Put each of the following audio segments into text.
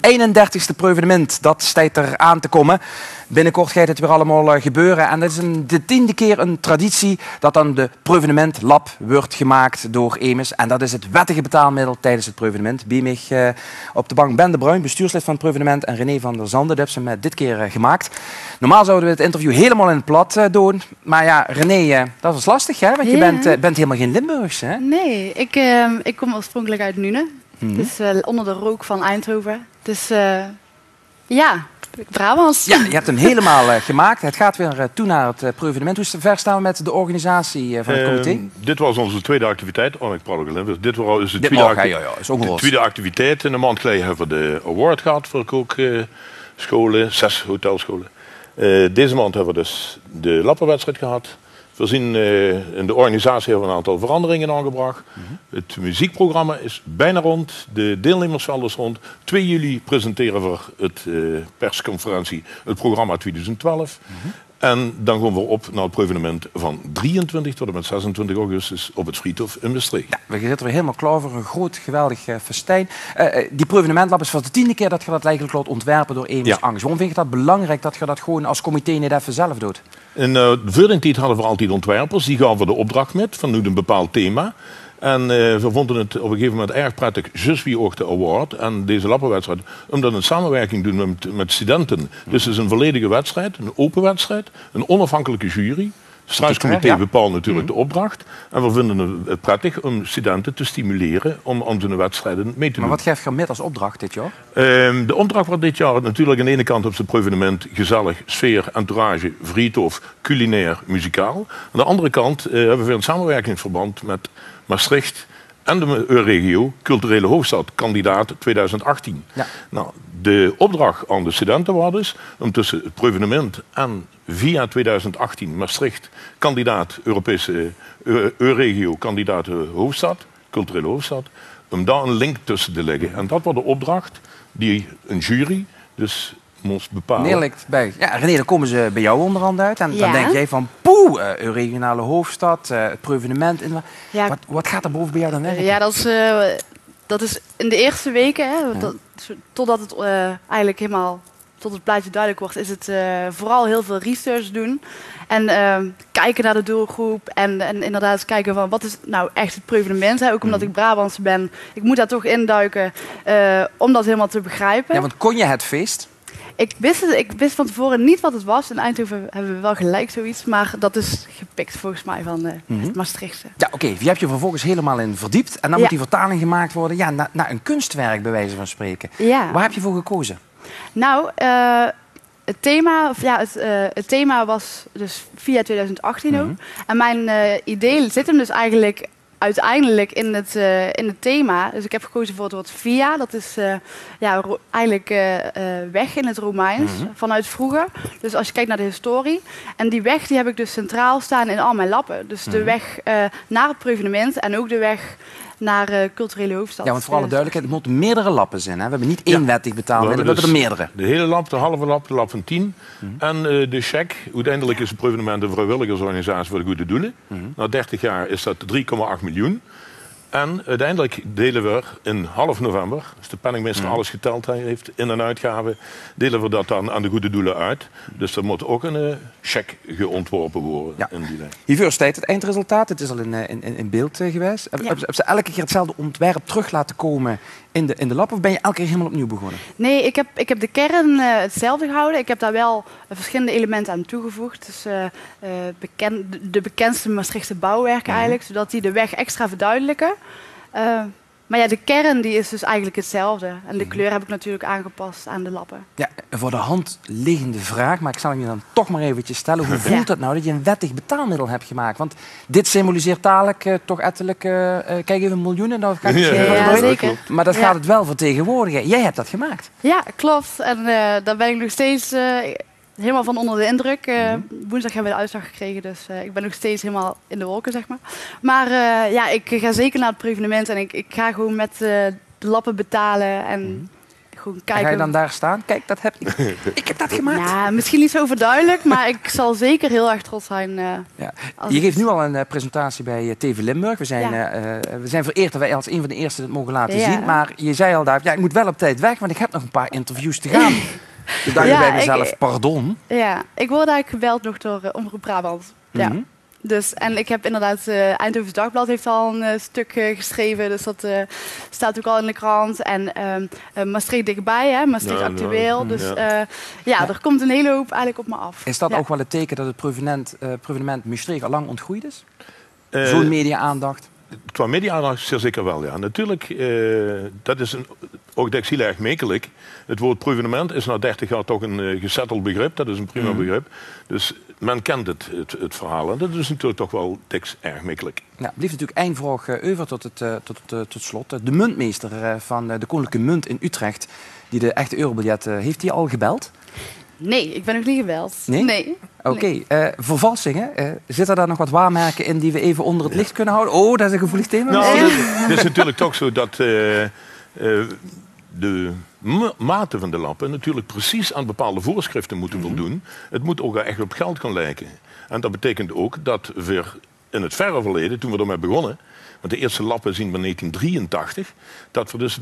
31ste prevenement, dat staat er aan te komen. Binnenkort gaat het weer allemaal gebeuren. En dat is de 10e keer een traditie dat dan de Prevenement Lab wordt gemaakt door EMIS. En dat is het wettige betaalmiddel tijdens het prevenement. Bij mij op de bank Ben de Bruin, bestuurslid van het prevenement, en René van der Zanden. Dat hebben ze dit keer gemaakt. Normaal zouden we het interview helemaal in het plat doen. Maar ja, René, dat is lastig, hè? Want je bent helemaal geen Limburgse, hè? Nee, ik kom oorspronkelijk uit Nuenen. Dus onder de rook van Eindhoven. Dus ja, Brabants. Ja, je hebt hem helemaal gemaakt. Het gaat weer toe naar het prevenement. Hoe ver staan we met de organisatie van het comité? Dit was onze tweede activiteit. Oh, ik praat ook Limburgs. Dit was de tweede activiteit. In een maand geleden hebben we de award gehad voor kookscholen, 6 hotelscholen. Deze maand hebben we dus de lappenwedstrijd gehad. Voorzien in de organisatie hebben we een aantal veranderingen aangebracht. Het muziekprogramma is bijna rond. De deelnemersveld is rond. 2 juli presenteren we het persconferentie het programma 2012. En dan gaan we op naar het prevenement van 23 tot en met 26 augustus op het Friedhof in Maastricht. Ja, we zitten weer helemaal klaar voor een groot, geweldig festijn. Die prevenementlab is voor de 10e keer dat je dat eigenlijk laat ontwerpen door EMIS Angst. Waarom vind je dat belangrijk dat je dat gewoon als comité niet even zelf doet? In de vorige tijd hadden we altijd ontwerpers. Die gaven de opdracht met van nu een bepaald thema. En we vonden het op een gegeven moment erg prettig, juist wie ook de award en deze lappenwedstrijd, omdat we een samenwerking doen met studenten. Dus het is een volledige wedstrijd, een open wedstrijd, een onafhankelijke jury. Het Struiscomité bepaalt natuurlijk de opdracht. En we vinden het prettig om studenten te stimuleren om aan zo'n wedstrijden mee te doen. Maar wat geeft je met als opdracht dit jaar? De opdracht wordt dit jaar natuurlijk aan de ene kant op het prevenement gezellig, sfeer, entourage, friedhof, culinair, muzikaal. Aan de andere kant hebben we een samenwerkingsverband met Maastricht en de regio culturele hoofdstad, kandidaat 2018. Ja. Nou, de opdracht aan de studenten was dus om tussen het prevenement en via 2018 Maastricht, kandidaat Europese regio, kandidaat hoofdstad, culturele hoofdstad, om daar een link tussen te leggen. En dat was de opdracht die een jury dus moest bepalen. Ja, René, dan komen ze bij jou onderhand uit. En dan denk jij van, poeh, regionale hoofdstad, het prevenement. Wat gaat er boven bij jou dan werken? Ja, dat is in de eerste weken, hè, totdat het eigenlijk helemaal tot het plaatje duidelijk wordt, is het vooral heel veel research doen. En kijken naar de doelgroep en inderdaad kijken van wat is nou echt het prevenement. Hè? Ook omdat ik Brabantse ben, ik moet daar toch induiken om dat helemaal te begrijpen. Ja, want kon je het feest? Ik wist van tevoren niet wat het was. In Eindhoven hebben we wel gelijk zoiets, maar dat is gepikt volgens mij van het Maastrichtse. Ja, oké. Je hebt je vervolgens helemaal in verdiept en dan moet die vertaling gemaakt worden naar een kunstwerk, bij wijze van spreken. Ja. Waar heb je voor gekozen? Nou, het thema was dus via 2018 ook. En mijn idee zit hem dus eigenlijk uiteindelijk in het thema. Dus ik heb gekozen voor het woord via. Dat is eigenlijk weg in het Romeins, vanuit vroeger. Dus als je kijkt naar de historie. En die weg die heb ik dus centraal staan in al mijn lappen. Dus de weg naar het prevenement en ook de weg naar culturele hoofdstad. Ja, want voor alle duidelijkheid, er moeten meerdere lappen zijn. Hè? We hebben niet één wettig betaalmiddel, we hebben er meerdere. De hele lap, de halve lap, de lap van 10. En de cheque. Uiteindelijk is het prevenement een vrijwilligersorganisatie voor de goede doelen. Na 30 jaar is dat 3,8 miljoen. En uiteindelijk delen we in half november, als de penningmeester alles geteld heeft, in- en uitgaven, delen we dat dan aan de goede doelen uit. Dus er moet ook een cheque geontworpen worden. In die lijn. Hiervoor staat het eindresultaat. Het is al in beeld geweest. Heb ze elke keer hetzelfde ontwerp terug laten komen in de lab? Of ben je elke keer helemaal opnieuw begonnen? Nee, ik heb de kern hetzelfde gehouden. Ik heb daar wel verschillende elementen aan toegevoegd. Dus de bekendste Maastrichtse bouwwerken eigenlijk, zodat die de weg extra verduidelijken. Maar ja, de kern die is dus eigenlijk hetzelfde. En de kleur heb ik natuurlijk aangepast aan de lappen. Ja, voor de hand liggende vraag, maar ik zal hem je dan toch maar eventjes stellen. Hoe voelt het nou dat je een wettig betaalmiddel hebt gemaakt? Want dit symboliseert dadelijk toch ettelijk, kijk even, miljoenen. Dat gaat zeker. Maar dat gaat het wel vertegenwoordigen. Jij hebt dat gemaakt. Ja, klopt. En daar ben ik nog steeds helemaal van onder de indruk. Woensdag hebben we de uitslag gekregen, dus ik ben nog steeds helemaal in de wolken, zeg maar. Maar ik ga zeker naar het prevenement en ik ga gewoon met de lappen betalen en gewoon En kijken. ga je dan daar staan? Kijk, dat heb ik. Ik heb dat gemaakt. Ja, misschien niet zo verduidelijk, maar ik zal zeker heel erg trots zijn. Ja. Als Je ik- geeft nu al een presentatie bij TV Limburg. We zijn vereerd dat wij als een van de eerste het mogen laten Ja. zien. Maar je zei al, David, ja, ik moet wel op tijd weg, want ik heb nog een paar interviews te gaan. Toen dacht ik Ja, bij mezelf, pardon. Ja, ik word eigenlijk gebeld nog door Omroep Brabant. Ja. Mhm. Dus, en ik heb inderdaad, Eindhovens Dagblad heeft al een stuk geschreven, dus dat staat ook al in de krant. En Maastricht dichtbij, hè, Maastricht Ja, actueel. Dus ja. er komt een hele hoop eigenlijk op me af. Is dat Ja. ook wel het teken dat het proevenement Maastricht al lang ontgroeid is? Zo'n media-aandacht? Qua media zeer zeker wel, ja. Natuurlijk, dat is ook dat ik heel erg mekelijk. Het woord proevenement is na 30 jaar toch een gesetteld begrip. Dat is een prima begrip. Dus men kent het verhaal. En dat is natuurlijk toch wel erg mekelijk. Ja, blijft natuurlijk één vraag over tot slot. De muntmeester van de Koninklijke Munt in Utrecht, die de echte eurobiljet, heeft die al gebeld? Nee, ik ben nog niet gebeld. Nee? Oké, vervalsingen. Zitten daar nog wat waarmerken in die we even onder het licht kunnen houden? Oh, dat is een gevoelig thema. Nou, het is natuurlijk toch zo dat de maten van de lappen natuurlijk precies aan bepaalde voorschriften moeten voldoen. Het moet ook echt op geld gaan lijken. En dat betekent ook dat we in het verre verleden, toen we ermee begonnen, want de eerste lappen zien we 1983, dat we dus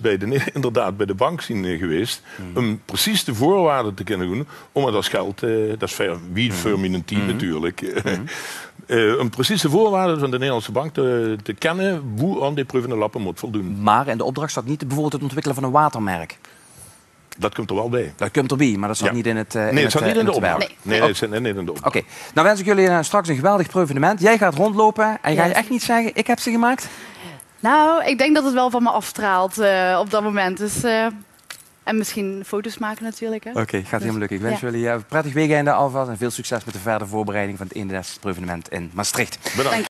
inderdaad bij de bank zijn geweest om precies de voorwaarden te kunnen doen om het als geld, dat is wie firminentien natuurlijk, om precies de voorwaarden van de Nederlandse bank te kennen hoe aan die proevende lappen moet voldoen. Maar in de opdracht staat niet bijvoorbeeld het ontwikkelen van een watermerk. Dat komt er wel bij. Dat komt erbij, maar dat staat Ja. niet in het Nee, het staat niet in de ontwerp. opdracht. Nee. Nee, het zit niet in de opdracht. Oké, nou wens ik jullie straks een geweldig proevenement. Jij gaat rondlopen en ga je Yes. echt niet zeggen, ik heb ze gemaakt? Nou, ik denk dat het wel van me afstraalt op dat moment. Dus, en misschien foto's maken natuurlijk. Hè. Oké, gaat helemaal lukken. Ik wens Ja. jullie een prettig weekende alvast en veel succes met de verdere voorbereiding van het 31e proevenement in Maastricht. Bedankt.